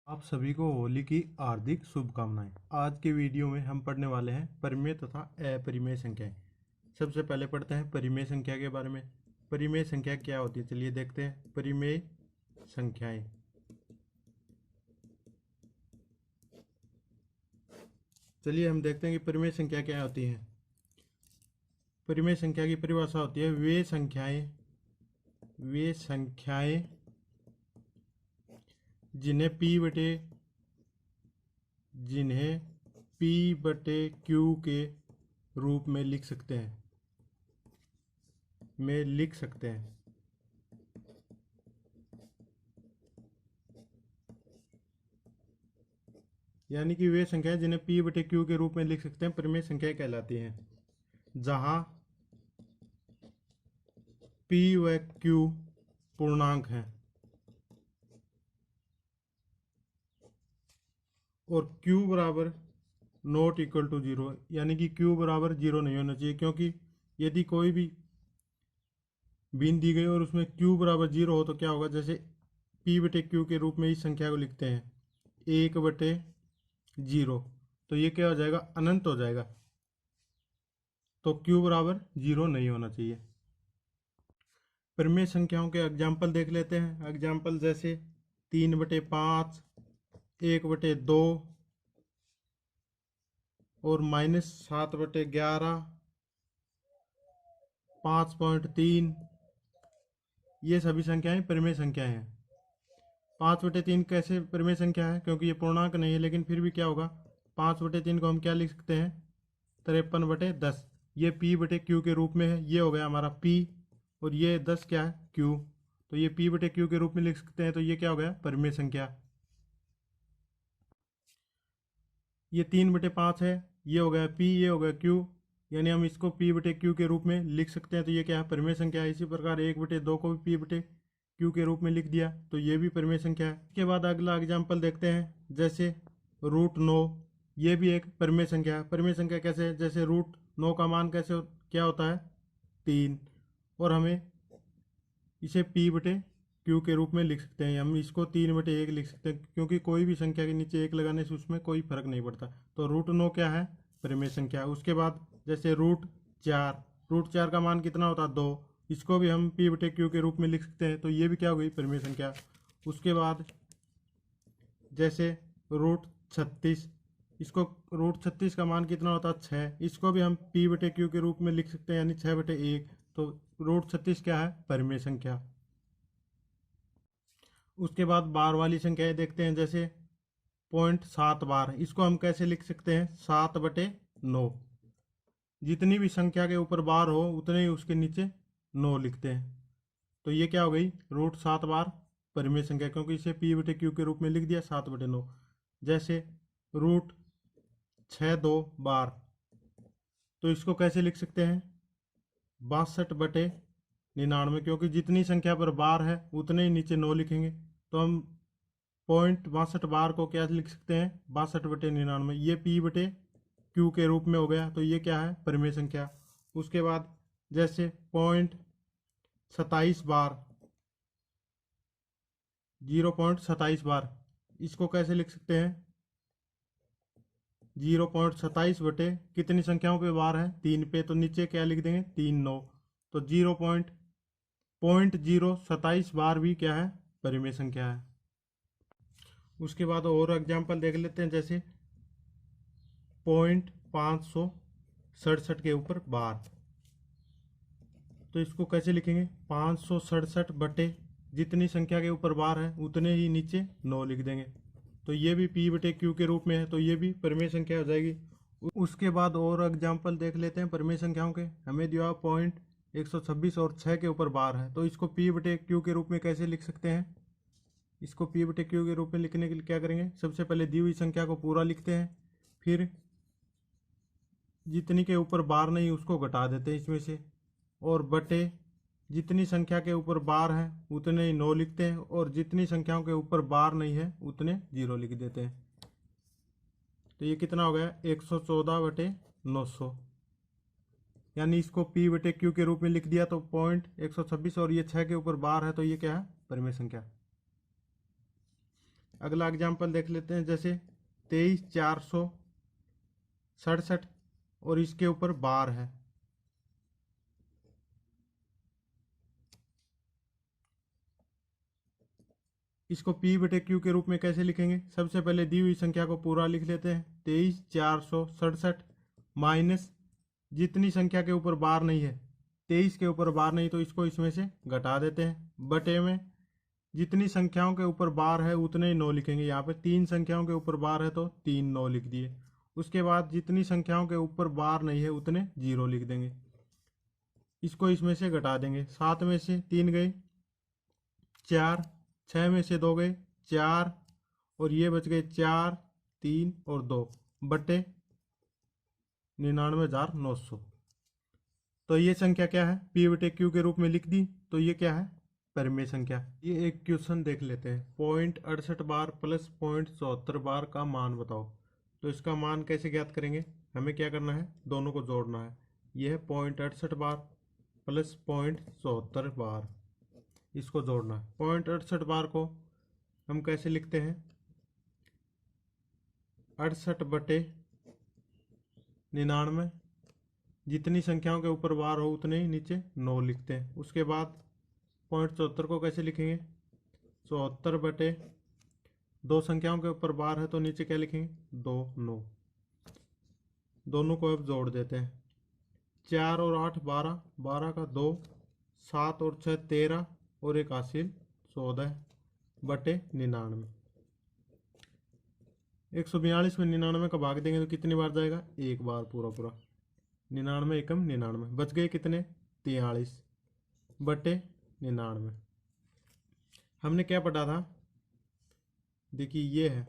आप सभी को होली की हार्दिक शुभकामनाएं। आज के वीडियो में हम पढ़ने वाले हैं परिमेय तथा अपरिमेय संख्याएं। सबसे पहले पढ़ते हैं परिमेय संख्या के बारे में। परिमेय संख्या क्या होती है, चलिए देखते हैं। परिमेय संख्याएं, चलिए हम देखते हैं कि परिमेय संख्या क्या होती है। परिमेय संख्या की परिभाषा होती है वे संख्याएं जिन्हें P बटे Q के रूप में लिख सकते हैं यानी कि वे संख्याएं जिन्हें P बटे Q के रूप में लिख सकते हैं परिमेय संख्याएं कहलाती हैं। जहां P व Q पूर्णांक हैं और Q बराबर नॉट इक्वल टू 0, यानी कि Q बराबर 0 नहीं होना चाहिए, क्योंकि यदि कोई भी बीन दी गई और उसमें Q बराबर 0 हो तो क्या होगा। जैसे P बटे Q के रूप में इस संख्या को लिखते हैं 1 बटे 0, तो ये क्या हो जाएगा, अनंत हो जाएगा। तो Q बराबर 0 नहीं होना चाहिए। परिमेय संख्याओं के एग्जाम्पल देख लेते हैं। एग्जाम्पल जैसे 3 बटे 5, 1 बटे 2 और -7 बटे 11, 5.3, ये सभी संख्याएं परिमेय संख्याएं हैं। 5 बटे 3 कैसे परिमेय संख्या है, क्योंकि ये पूर्णांक नहीं है, लेकिन फिर भी क्या होगा, 5 बटे 3 को हम क्या लिख सकते हैं, 53 बटे 10। ये P बटे Q के रूप में है, ये हो गया हमारा P, और ये 10 क्या है, Q, तो ये P बटे Q के रूप में लिख सकते हैं। तो ये क्या हो गया, परिमेय संख्या। ये 3 बटे 5 है, ये हो गया P, ये हो गया Q, यानी हम इसको P बटे Q के रूप में लिख सकते हैं। तो ये क्या है, परिमेय संख्या है। इसी प्रकार 1 बटे 2 को भी P बटे Q के रूप में लिख दिया, तो ये भी परिमेय संख्या है। इसके बाद अगला एग्जाम्पल देखते हैं, जैसे √9, ये भी एक परिमेय संख्या है। परिमेय संख्या कैसे है, जैसे √9 का मान क्या होता है, 3, और हमें इसे P बटे Q के रूप में लिख सकते हैं। हम इसको 3 बटे 1 लिख सकते हैं, क्योंकि कोई भी संख्या के नीचे 1 लगाने से उसमें कोई फर्क नहीं पड़ता। तो √9 क्या है, परिमेय संख्या। उसके बाद जैसे √4 का मान कितना होता है, 2, इसको भी हम P बटे Q के रूप में लिख सकते हैं। तो ये भी क्या हो गई, परिमेय संख्या। उसके बाद जैसे √36, इसको √36 का मान कितना होता है, 6, इसको भी हम P बटे Q के रूप में लिख सकते हैं, यानी 6 बटे 1। तो √36 क्या है, परिमेय संख्या। उसके बाद बार वाली संख्याएं देखते हैं, जैसे 0.7 बार, इसको हम कैसे लिख सकते हैं, 7 बटे 9। जितनी भी संख्या के ऊपर बार हो उतने ही उसके नीचे 9 लिखते हैं। तो ये क्या हो गई, √7 बार परिमेय संख्या, क्योंकि इसे P बटे Q के रूप में लिख दिया 7 बटे 9। जैसे √62 बार, तो इसको कैसे लिख सकते हैं, 62 बटे 99, क्योंकि जितनी संख्या पर बार है उतने ही नीचे 9 लिखेंगे। तो हम 0.62 बार को क्या लिख सकते हैं, 62 बटे 99। ये P बटे Q के रूप में हो गया, तो ये क्या है, परिमेय संख्या। उसके बाद जैसे 0.27 बार, 0.27 बार, इसको कैसे लिख सकते हैं, 0.27 बटे कितनी संख्याओं पे बार है, 3 पे, तो नीचे क्या लिख देंगे, 3 9। तो 0.027 बार भी क्या है, परिमेय संख्या है। उसके बाद और एग्जाम्पल देख लेते हैं, जैसे 567 के ऊपर बार, तो इसको कैसे लिखेंगे, 567 बटे जितनी संख्या के ऊपर बार है उतने ही नीचे 9 लिख देंगे। तो ये भी P बटे Q के रूप में है, तो ये भी परिमेय संख्या हो जाएगी। उसके बाद और एग्जाम्पल देख लेते हैं परिमेय संख्याओं के। हमें दिया 126 और 6 के ऊपर बार है, तो इसको P बटे Q के रूप में कैसे लिख सकते हैं। इसको P बटे Q के रूप में लिखने के लिए क्या करेंगे, सबसे पहले दी हुई संख्या को पूरा लिखते हैं, फिर जितनी के ऊपर बार नहीं उसको घटा देते हैं इसमें से, और बटे जितनी संख्या के ऊपर बार है उतने ही 9 लिखते हैं, और जितनी संख्याओं के ऊपर बार नहीं है उतने 0 लिख देते हैं। तो ये कितना हो गया, 114 बटे 900, यानी इसको P बटे Q के रूप में लिख दिया। तो 0.126 और ये 6 के ऊपर बार है, तो ये क्या है, परिमेय संख्या। अगला एग्जाम्पल देख लेते हैं, जैसे 23,467 और इसके ऊपर बार है। इसको P बटे Q के रूप में कैसे लिखेंगे? सबसे पहले दी हुई संख्या को पूरा लिख लेते हैं, 23,467 माइनस जितनी संख्या के ऊपर बार नहीं है, 23 के ऊपर बार नहीं तो इसको इसमें से घटा देते हैं, बटे में जितनी संख्याओं के ऊपर बार है उतने ही 9 लिखेंगे। यहाँ पे 3 संख्याओं के ऊपर बार है तो 3 9 लिख दिए। उसके बाद जितनी संख्याओं के ऊपर बार नहीं है उतने 0 लिख देंगे। इसको इसमें से घटा देंगे, 7 में से 3 गए 4, 6 में से 2 गए 4 और ये बच गए 4 3 और 2 बटे 99,900। तो ये संख्या क्या है? P बटे Q के रूप में लिख दी। तो ये क्या है? परिमेय संख्या। ये एक क्वेश्चन देख लेते हैं, 0.68 बार प्लस 0.74 बार का मान बताओ। तो इसका मान कैसे ज्ञात करेंगे? हमें क्या करना है? दोनों को जोड़ना है। यह है 0.68 बार प्लस 0.74 बार, इसको जोड़ना है। 0.68 बार को हम कैसे लिखते हैं? 68 बटे 99, जितनी संख्याओं के ऊपर बार हो उतने ही नीचे 9 लिखते हैं। उसके बाद 0.74 को कैसे लिखेंगे? 74 बटे 2 संख्याओं के ऊपर बार है तो नीचे क्या लिखेंगे? 2 9। दोनों को अब जोड़ देते हैं, 4 और 8 12, 12 का 2, 7 और 6 13 और एक हासिल 14 बटे 99। 142 में 99 का भाग देंगे तो कितनी बार जाएगा? एक बार पूरा पूरा। 99 एकम 99, बच गए कितने? 43 बटे 99। हमने क्या पढ़ा था? देखिए ये है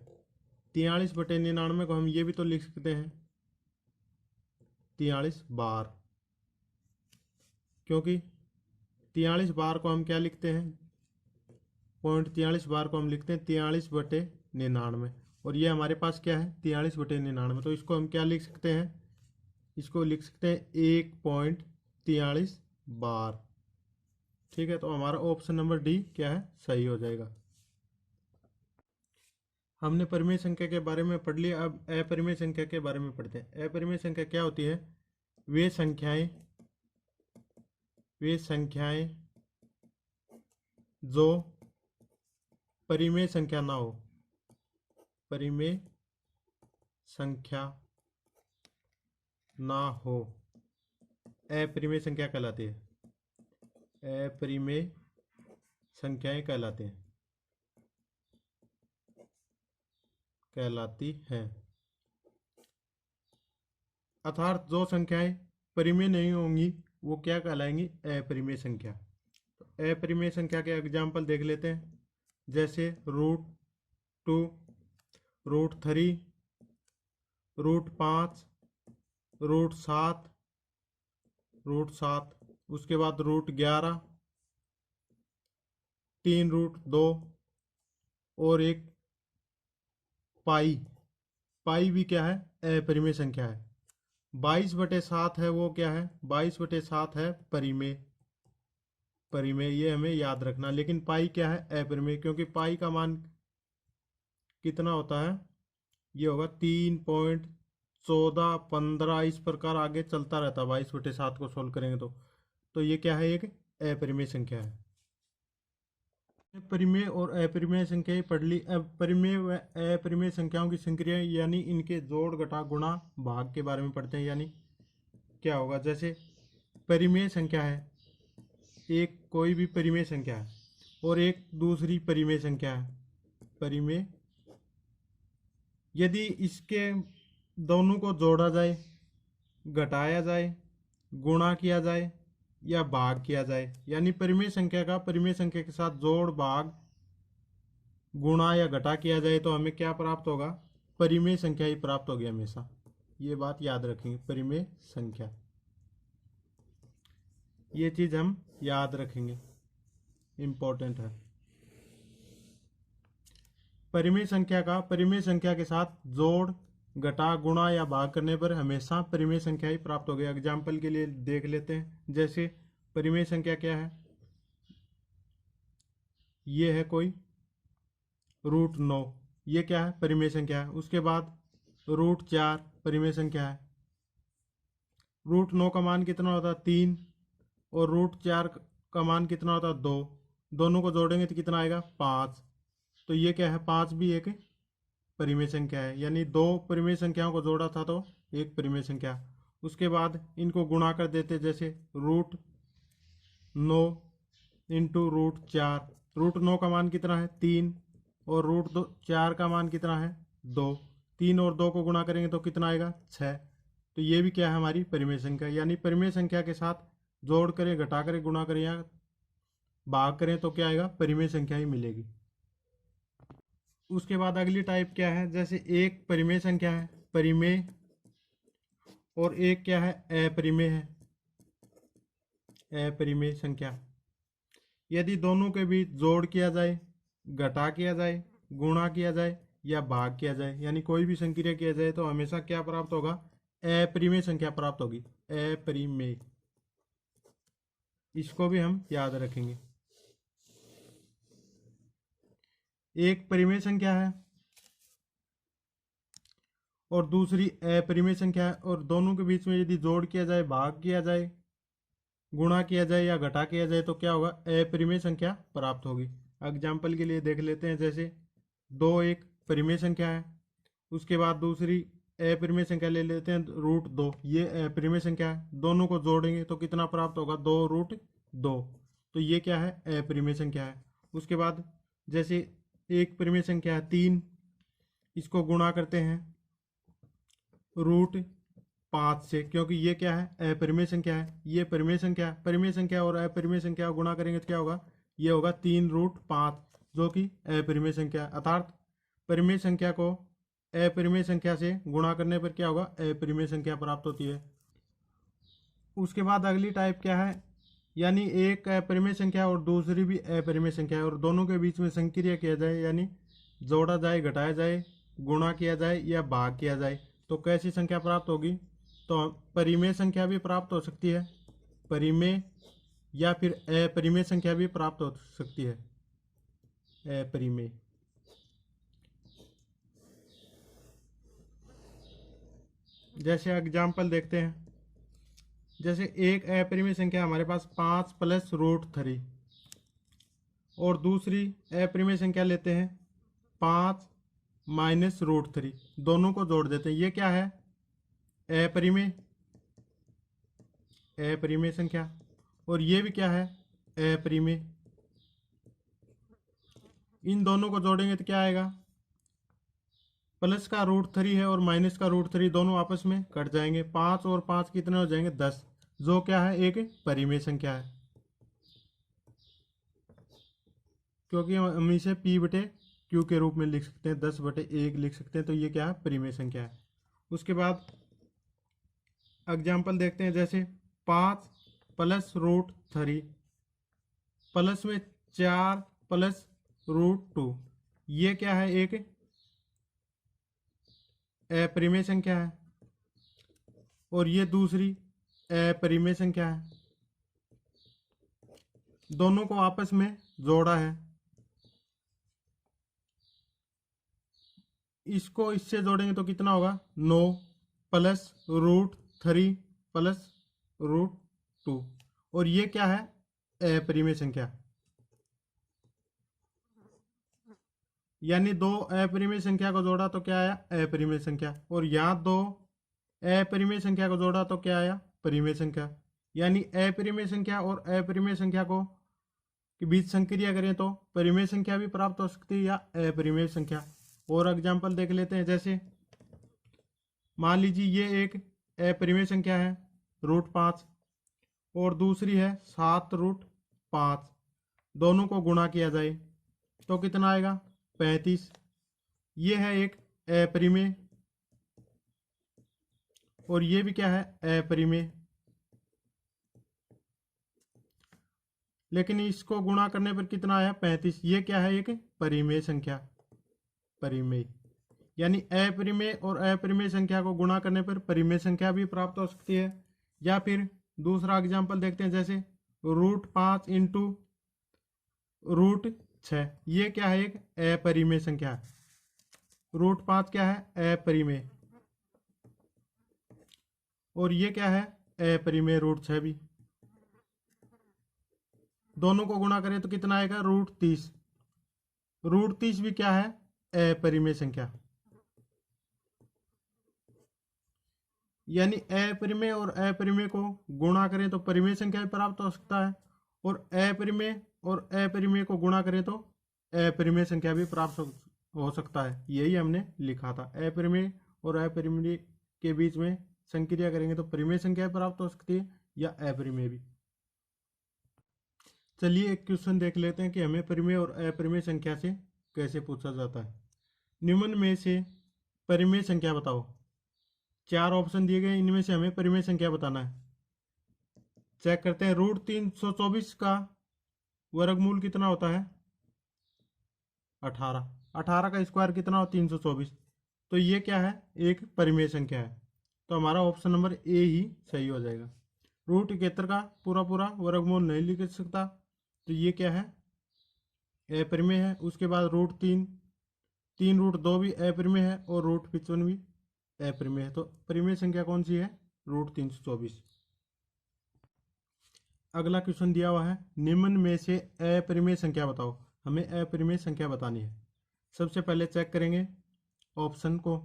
43 बटे 99 को हम ये भी तो लिख सकते हैं 43 बार, क्योंकि 43 बार को हम क्या लिखते हैं? 0.43 बार को हम लिखते हैं 43 बटे 99 और ये हमारे पास क्या है? 43 बटे 99। तो इसको हम क्या लिख सकते हैं? इसको लिख सकते हैं 1.43 बार। ठीक है, तो हमारा ऑप्शन नंबर डी क्या है? सही हो जाएगा। हमने परिमेय संख्या के बारे में पढ़ लिया, अब अपरिमेय संख्या के बारे में पढ़ते हैं। अपरिमेय संख्या क्या होती है? वे संख्याएं जो परिमेय संख्या ना हो, परिमेय संख्या ना हो, अपरिमेय संख्या कहलाती है। अपरिमेय संख्याएं कहलाती हैं। अर्थात जो संख्याएं परिमेय नहीं होंगी वो क्या कहलाएंगी? अपरिमेय संख्या। तो अपरिमेय संख्या के एग्जाम्पल देख लेते हैं, जैसे √2, √3, √5, √7, √7, उसके बाद √11, 3√2 और एक पाई भी क्या है? अपरिमेय संख्या है। 22/7 है वो क्या है? 22/7 है परिमेय। ये हमें याद रखना। लेकिन पाई क्या है? अपरिमेय, क्योंकि पाई का मान कितना होता है? ये होगा 3.14 15, इस प्रकार आगे चलता रहता है। 22/7 को सोल्व करेंगे तो ये क्या है? एक अपरिमेय संख्या है। परिमेय और अपरिमेय संख्याएं पढ़ ली। अब परिमेय व अपरिमेय संख्याओं की संक्रिया यानी इनके जोड़ घटा गुणा भाग के बारे में पढ़ते हैं। यानी क्या होगा? जैसे परिमेय संख्या है, एक कोई भी परिमेय संख्या है और एक दूसरी परिमेय संख्या है। परिमेय, यदि इसके दोनों को जोड़ा जाए, घटाया जाए, गुणा किया जाए या भाग किया जाए, यानी परिमेय संख्या का परिमेय संख्या के साथ जोड़, भाग, गुणा या घटा किया जाए तो हमें क्या प्राप्त होगा? परिमेय संख्या ही प्राप्त होगी हमेशा। ये बात याद रखेंगे, परिमेय संख्या, ये चीज हम याद रखेंगे, इंपॉर्टेंट है। परिमेय संख्या का परिमेय संख्या के साथ जोड़, घटा, गुणा या भाग करने पर हमेशा परिमेय संख्या ही प्राप्त होगी। एग्जाम्पल के लिए देख लेते हैं, जैसे परिमेय संख्या क्या है? ये है कोई √9, ये क्या है, परिमेय संख्या है। उसके बाद √4 परिमेय संख्या है। √9 का मान कितना होता है, 3, और √4 का मान कितना होता है, 2। दोनों को जोड़ेंगे तो कितना आएगा, 5। तो ये क्या है, 5 भी एक परिमेय संख्या है, यानी 2 परिमेय संख्याओं को जोड़ा था तो एक परिमेय संख्या। उसके बाद इनको गुणा कर देते, जैसे √9 इंटू √4। √9 का मान कितना है, 3, और √4 का मान कितना है, 2। 3 और 2 को गुणा करेंगे तो कितना आएगा, 6। तो ये भी क्या है, हमारी परिमेय संख्या। यानी परिमेय संख्या के साथ जोड़ करें, घटा करें, गुणा करें या भाग करें तो क्या आएगा, परिमेय संख्या ही मिलेगी। उसके बाद अगली टाइप क्या है, जैसे एक परिमेय संख्या है, परिमेय, और एक क्या है, अपरिमेय है, अपरिमेय संख्या। यदि दोनों के बीच जोड़ किया जाए, घटा किया जाए, गुणा किया जाए या भाग किया जाए, यानी कोई भी संक्रिया किया जाए तो हमेशा क्या प्राप्त होगा, अपरिमेय संख्या प्राप्त होगी, अपरिमेय। इसको भी हम याद रखेंगे। एक परिमेय संख्या है और दूसरी अपरिमेय संख्या है, और दोनों के बीच में यदि जोड़ किया जाए, भाग किया जाए, गुणा किया जाए या घटा किया जाए तो क्या होगा, अपरिमेय संख्या प्राप्त होगी। एग्जाम्पल के लिए देख लेते हैं, जैसे 2 एक परिमेय संख्या है, उसके बाद दूसरी अपरिमेय संख्या ले लेते हैं, √2। ये अपरिमेय संख्या है, दोनों को जोड़ेंगे तो कितना प्राप्त होगा, 2√2। तो ये क्या है, अपरिमेय संख्या है। उसके बाद जैसे एक परिमेय संख्या है 3, इसको गुणा करते हैं √5 से, क्योंकि ये क्या है, अपरिमेय संख्या है। ये परिमेय संख्या है, परिमेय संख्या और अपरिमेय संख्या को गुणा करेंगे तो क्या होगा, ये होगा 3√5, जो कि अपरिमेय संख्या है। अर्थात परिमेय संख्या को अपरिमेय संख्या से गुणा करने पर क्या होगा, अपरिमेय संख्या प्राप्त होती है। उसके बाद अगली टाइप क्या है, यानी एक अपरिमेय संख्या और दूसरी भी अपरिमेय संख्या है, और दोनों के बीच में संक्रिया किया जाए, यानी जोड़ा जाए, घटाया जाए, गुणा किया जाए या भाग किया जाए, तो कैसी संख्या प्राप्त होगी, तो परिमेय संख्या भी प्राप्त हो सकती है, परिमेय, या फिर अपरिमेय संख्या भी प्राप्त हो सकती है, अपरिमेय। जैसे एग्जाम्पल देखते हैं, जैसे एक अपरिमेय संख्या हमारे पास 5 + √3, और दूसरी अपरिमेय संख्या लेते हैं 5 - √3। दोनों को जोड़ देते हैं, ये क्या है, अपरिमेय, अपरिमेय संख्या, और ये भी क्या है, अपरिमेय। इन दोनों को जोड़ेंगे तो क्या आएगा, प्लस का √3 है और माइनस का √3, दोनों आपस में कट जाएंगे। 5 और 5 कितने हो जाएंगे, 10, जो क्या है, एक परिमेय संख्या है, क्योंकि हम इसे p/q के रूप में लिख सकते हैं, 10/1 लिख सकते हैं, तो ये क्या है, परिमेय संख्या है। उसके बाद एग्जाम्पल देखते हैं, जैसे 5 + √3 प्लस में 4 + √2, ये क्या है, एक अपरिमेय संख्या है, और ये दूसरी अपरिमेय संख्या है। दोनों को आपस में जोड़ा है, इसको इससे जोड़ेंगे तो कितना होगा, 9 + √3 + √2, और ये क्या है, अपरिमेय संख्या। यानी 2 अपरिमेय संख्या को जोड़ा तो क्या आया, अपरिमेय संख्या, और यहाँ 2 अपरिमेय संख्या को जोड़ा तो क्या आया, परिमेय संख्या। यानी अपरिमेय संख्या और अपरिमेय संख्या को के बीच संक्रिया करें तो परिमेय संख्या भी प्राप्त हो सकती है या अपरिमेय संख्या। और एग्जाम्पल देख लेते हैं, जैसे मान लीजिए ये एक अपरिमेय संख्या है √5 और दूसरी है 7√5, दोनों को गुणा किया जाए तो कितना आएगा, 35। ये है एक अपरिमेय और ये भी क्या है, अपरिमेय। लेकिन इसको गुणा करने पर कितना आया, 35। ये क्या है, एक परिमेय संख्या, परिमेय। यानी अपरिमेय और अपरिमेय संख्या को गुणा करने पर परिमेय संख्या भी प्राप्त हो सकती है। या फिर दूसरा एग्जाम्पल देखते हैं, जैसे √5 × √6, ये क्या है, एक अपरिमेय संख्या। रूट 5 क्या है, अपरिमेय, और ये क्या है, अपरिमेय रूट 6 भी। दोनों को गुणा करें तो कितना आएगा, रूट 30। रूट 30 भी क्या है, अपरिमेय संख्या। यानी अपरिमेय और अपरिमेय को गुणा करें तो परिमेय संख्या भी प्राप्त हो सकता है, और अपरिमेय को गुणा करें तो अपरिमेय संख्या भी प्राप्त हो सकता है। यही हमने लिखा था, अपरिमेय और अपरिमेय के बीच में संक्रिया करेंगे तो परिमेय संख्या प्राप्त हो सकती है या अपरिमेय भी। चलिए एक क्वेश्चन देख लेते हैं कि हमें परिमेय और अपरिमेय संख्या से कैसे पूछा जाता है। निम्न में से परिमेय संख्या बताओ। 4 ऑप्शन दिए गए, इनमें से हमें परिमेय संख्या बताना है। चेक करते हैं, रूट 324 का वर्गमूल कितना होता है, 18। 18 का स्क्वायर कितना हो, 324। तो ये क्या है, एक परिमेय संख्या है, तो हमारा ऑप्शन नंबर ए ही सही हो जाएगा। रूट 71 का पूरा पूरा वर्गमूल नहीं लिख सकता, तो ये क्या है, अपरिमेय है। उसके बाद रूट 3 रूट 2 भी अपरिमेय है, और रूट 55 भी अपरिमेय है। तो परिमेय संख्या कौन सी है, रूट 324। अगला क्वेश्चन दिया हुआ है, निम्न में से अपरिमेय संख्या बताओ। हमें अपरिमेय संख्या बतानी है। सबसे पहले चेक करेंगे ऑप्शन को।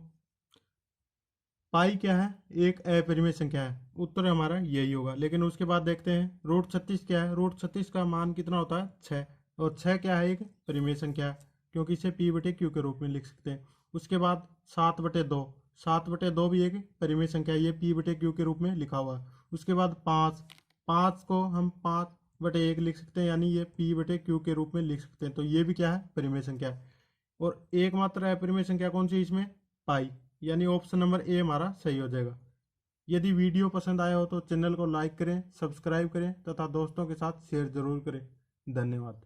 पाई क्या है, एक अपरिमेय संख्या है, उत्तर हमारा यही होगा। लेकिन उसके बाद देखते हैं रूट 36 क्या है। रूट 36 का मान कितना होता है, 6, और 6 क्या है, एक परिमेय संख्या है, क्योंकि इसे p बटे क्यू के रूप में लिख सकते हैं। उसके बाद 7/2, 7/2 भी एक परिमेय संख्या है, ये p बटे क्यू के रूप में लिखा हुआ है। उसके बाद 5 को हम 5/1 लिख सकते हैं, यानी ये p बटे क्यू के रूप में लिख सकते हैं, तो ये भी क्या है, परिमेय संख्या है। और एकमात्र अपरिमेय संख्या कौन सी इसमें, पाई, यानी ऑप्शन नंबर ए हमारा सही हो जाएगा। यदि वीडियो पसंद आया हो तो चैनल को लाइक करें, सब्सक्राइब करें तथा दोस्तों के साथ शेयर जरूर करें। धन्यवाद।